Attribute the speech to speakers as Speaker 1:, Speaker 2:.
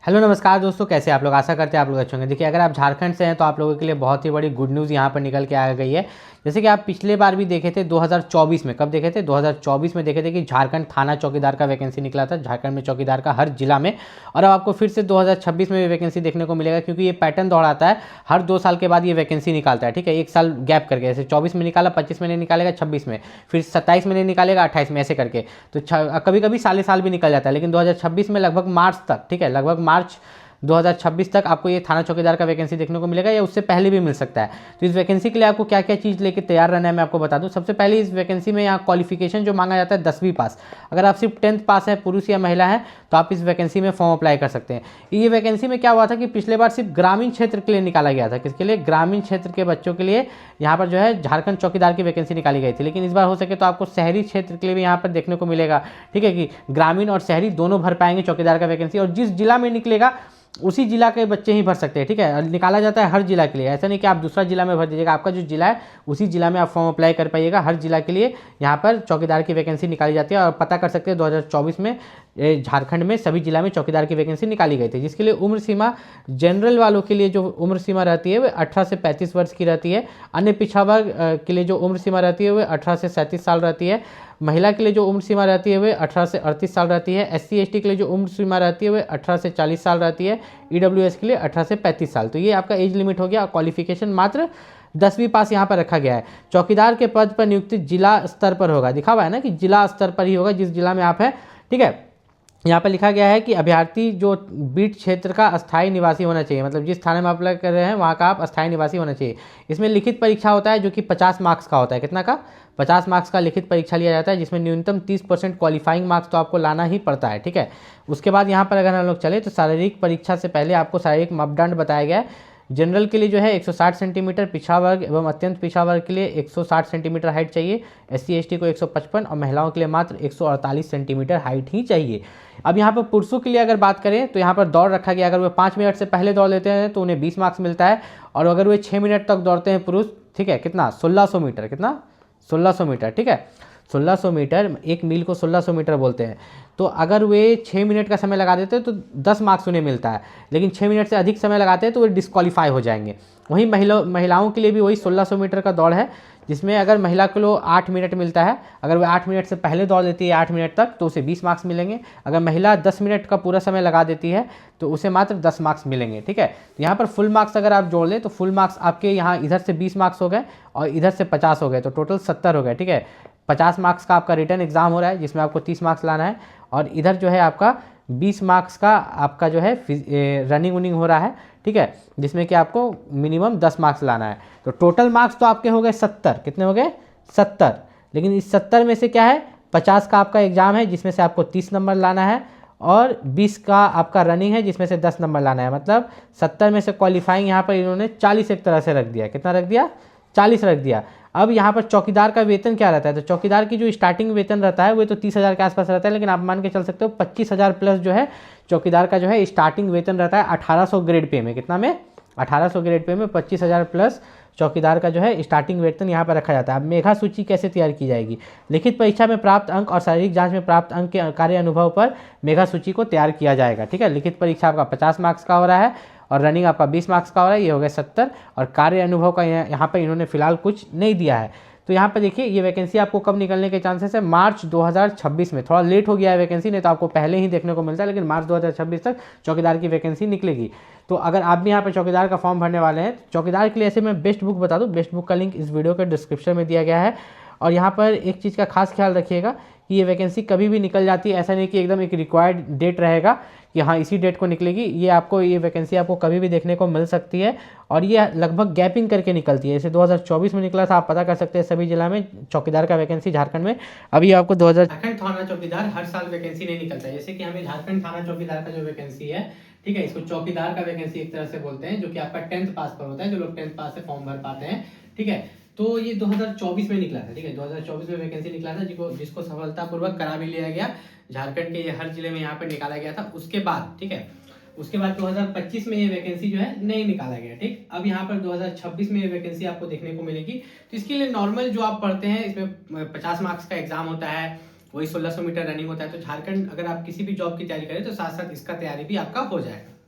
Speaker 1: Hello नमस्कार दोस्तों, कैसे आप लोग। आशा करते हैं आप लोग अच्छे होंगे। देखिए, अगर आप झारखंड से हैं तो आप लोगों के लिए बहुत ही बड़ी गुड न्यूज़ यहाँ पर निकल के आ गई है। जैसे कि आप पिछले बार भी देखे थे 2024 में, कब देखे थे 2024 में देखे थे कि झारखंड थाना चौकीदार का वैकेंसी निकला था, झारखंड में चौकीदार का हर जिला में। और अब आपको फिर से 2026 में भी वैकेंसी देखने को मिलेगा, क्योंकि ये पैटर्न दोहराता है, हर 2 साल के बाद ये वैकेंसी निकालता है। ठीक है, 1 साल गैप करके, जैसे 24 में निकाला, 25 में नहीं निकालेगा, 26 में, फिर 27 में नहीं निकालेगा, 28 में, ऐसे करके। तो कभी कभी साल साल भी निकल जाता है, लेकिन 2026 में लगभग मार्च तक, ठीक है, लगभग मार्च 2026 तक आपको ये थाना चौकीदार का वैकेंसी देखने को मिलेगा, या उससे पहले भी मिल सकता है। तो इस वैकेंसी के लिए आपको क्या क्या चीज़ लेके तैयार रहना है मैं आपको बता दूं। सबसे पहले इस वैकेंसी में यहाँ क्वालिफिकेशन जो मांगा जाता है 10वीं पास। अगर आप सिर्फ 10th पास है, पुरुष या महिला है, तो आप इस वैकेंसी में फॉर्म अप्लाई कर सकते हैं। ये वैकेंसी में क्या हुआ था कि पिछले बार सिर्फ ग्रामीण क्षेत्र के लिए निकाला गया था। किसके लिए? ग्रामीण क्षेत्र के बच्चों के लिए यहाँ पर जो है झारखंड चौकीदार की वैकेंसी निकाली गई थी। लेकिन इस बार हो सके तो आपको शहरी क्षेत्र के लिए भी यहाँ पर देखने को मिलेगा। ठीक है, कि ग्रामीण और शहरी दोनों भर पाएंगे चौकीदार का वैकेंसी, और जिस जिला में निकलेगा उसी जिला के बच्चे ही भर सकते हैं। ठीक है, निकाला जाता है हर जिला के लिए, ऐसा नहीं कि आप दूसरा जिला में भर दीजिएगा। आपका जो जिला है उसी जिला में आप फॉर्म अप्लाई कर पाइएगा। हर जिला के लिए यहाँ पर चौकीदार की वैकेंसी निकाली जाती है। और पता कर सकते हैं 2024 में झारखंड में सभी जिला में चौकीदार की वैकेंसी निकाली गई थी, जिसके लिए उम्र सीमा जनरल वालों के लिए जो उम्र सीमा रहती है वह 18 से 35 वर्ष की रहती है। अन्य पिछड़ा वर्ग के लिए जो उम्र सीमा रहती है वह 18 से 37 साल रहती है। महिला के लिए जो उम्र सीमा रहती है वह 18 से 38 साल रहती है। SC ST के लिए जो उम्र सीमा रहती है वह 18 से 40 साल रहती है। EWS के लिए 18 से 35 साल। तो ये आपका एज लिमिट हो गया। क्वालिफिकेशन मात्र 10वीं पास यहाँ पर रखा गया है। चौकीदार के पद पर नियुक्ति जिला स्तर पर होगा, दिखा हुआ है ना कि जिला स्तर पर ही होगा, जिस जिला में आप है। ठीक है, यहाँ पर लिखा गया है कि अभ्यर्थी जो बीट क्षेत्र का अस्थायी निवासी होना चाहिए, मतलब जिस थाने में अप्लाई कर रहे हैं वहाँ का आप अस्थायी निवासी होना चाहिए। इसमें लिखित परीक्षा होता है जो कि 50 मार्क्स का होता है। कितना का? 50 मार्क्स का लिखित परीक्षा लिया जाता है, जिसमें न्यूनतम 30% क्वालिफाइंग मार्क्स तो आपको लाना ही पड़ता है। ठीक है, उसके बाद यहाँ पर अगर हम लोग चले तो शारीरिक परीक्षा से पहले आपको शारीरिक मापदंड बताया गया है। जनरल के लिए जो है 160 सेंटीमीटर, पिछड़ा वर्ग एवं अत्यंत पिछड़ा वर्ग के लिए 160 सेंटीमीटर हाइट चाहिए। SC ST को 155 और महिलाओं के लिए मात्र 148 सेंटीमीटर हाइट ही चाहिए। अब यहाँ पर पुरुषों के लिए अगर बात करें तो यहाँ पर दौड़ रखा गया, अगर वे 5 मिनट से पहले दौड़ लेते हैं तो उन्हें 20 मार्क्स मिलता है। और अगर वे 6 मिनट तक दौड़ते हैं पुरुष, ठीक है, कितना? 1600 मीटर। कितना? 1600 मीटर। ठीक है, 1600 मीटर, 1 मील को 1600 मीटर बोलते हैं। तो अगर वे 6 मिनट का समय लगा देते हैं तो 10 मार्क्स उन्हें मिलता है, लेकिन 6 मिनट से अधिक समय लगाते हैं तो वे डिस्क्वालीफाई हो जाएंगे। वहीं महिलाओं के लिए भी वही 1600 मीटर का दौड़ है, जिसमें अगर महिला को 8 मिनट मिलता है, अगर वह 8 मिनट से पहले दौड़ लेती है 8 मिनट तक तो उसे 20 मार्क्स मिलेंगे। अगर महिला 10 मिनट का पूरा समय लगा देती है तो उसे मात्र 10 मार्क्स मिलेंगे। ठीक है, तो यहाँ पर फुल मार्क्स अगर आप जोड़ लें तो फुल मार्क्स आपके यहाँ इधर से 20 मार्क्स हो गए और इधर से 50 हो गए, तो टोटल 70 हो गए। ठीक है, 50 मार्क्स का आपका रिटर्न एग्जाम हो रहा है, जिसमें आपको 30 मार्क्स लाना है, और इधर जो है आपका 20 मार्क्स का आपका जो है रनिंग वनिंग हो रहा है। ठीक है, जिसमें कि आपको मिनिमम 10 मार्क्स लाना है। तो टोटल मार्क्स तो आपके हो गए 70। कितने हो गए? 70। लेकिन इस 70 में से क्या है, 50 का आपका एग्जाम है जिसमें से आपको 30 नंबर लाना है, और 20 का आपका रनिंग है जिसमें से 10 नंबर लाना है। मतलब 70 में से क्वालिफाइंग यहाँ पर इन्होंने 40 एक तरह से रख दिया। कितना रख दिया? 40 रख दिया। अब यहाँ पर चौकीदार का वेतन क्या रहता है, तो चौकीदार की जो स्टार्टिंग वेतन रहता है वो तो 30,000 के आसपास रहता है, लेकिन आप मान के चल सकते हो 25,000 प्लस जो है चौकीदार का जो है स्टार्टिंग वेतन रहता है 1800 ग्रेड पे में। कितना में? 1800 ग्रेड पे में 25,000 प्लस चौकीदार का जो है स्टार्टिंग वेतन यहाँ पर रखा जाता है। अब मेघा सूची कैसे तैयार की जाएगी? लिखित परीक्षा में प्राप्त अंक और शारीरिक जांच में प्राप्त अंक के कार्य अनुभव पर मेघा सूची को तैयार किया जाएगा। ठीक है, लिखित परीक्षा आपका 50 मार्क्स का हो रहा है और रनिंग आपका 20 मार्क्स का हो रहा है, ये हो गया 70। और कार्य अनुभव का यहाँ पर इन्होंने फिलहाल कुछ नहीं दिया है। तो यहाँ पर देखिए, ये वैकेंसी आपको कब निकलने के चांसेस है? मार्च 2026 में। थोड़ा लेट हो गया है वैकेंसी, नहीं तो आपको पहले ही देखने को मिलता है, लेकिन मार्च 2026 तक चौकीदार की वैकेंसी निकलेगी। तो अगर आप भी यहाँ पर चौकीदार का फॉर्म भरने वाले हैं, चौकीदार के लिए ऐसे मैं बेस्ट बुक बता दूँ, बेस्ट बुक का लिंक इस वीडियो के डिस्क्रिप्शन में दिया गया है। और यहाँ पर एक चीज़ का खास ख्याल रखिएगा कि ये वैकेंसी कभी भी निकल जाती है, ऐसा नहीं कि एकदम एक रिक्वायर्ड डेट रहेगा कि हाँ इसी डेट को निकलेगी। ये वैकेंसी आपको कभी भी देखने को मिल सकती है, और ये लगभग गैपिंग करके निकलती है। जैसे 2024 में निकला था, आप पता कर सकते हैं सभी जिला में चौकीदार का वैकेंसी झारखंड में। अभी आपको झारखंड थाना चौकीदार हर साल वैकेंसी नहीं निकलता है। जैसे कि हमें झारखंड थाना चौकीदार का जो वैकेंसी है, ठीक है, इसको चौकीदार का वैकेंसी एक तरह से बोलते हैं, जो कि आपका 10th पास पर होता है, जो लोग 10th पास से फॉर्म भर पाते हैं। ठीक है, तो ये 2024 में निकला था। ठीक है, 2024 में वैकेंसी निकला था, जिसको सफलतापूर्वक करा भी लिया गया। झारखंड के ये हर जिले में यहाँ पर निकाला गया था। उसके बाद, ठीक है, उसके बाद 2025 में ये वैकेंसी जो है नहीं निकाला गया। ठीक, अब यहाँ पर 2026 में ये वैकेंसी आपको देखने को मिलेगी। तो इसके लिए नॉर्मल जो आप पढ़ते हैं, इसमें 50 मार्क्स का एग्जाम होता है, वही 1600 मीटर रनिंग होता है। तो झारखंड अगर आप किसी भी जॉब की तैयारी करें तो साथ साथ इसका तैयारी भी आपका हो जाएगा।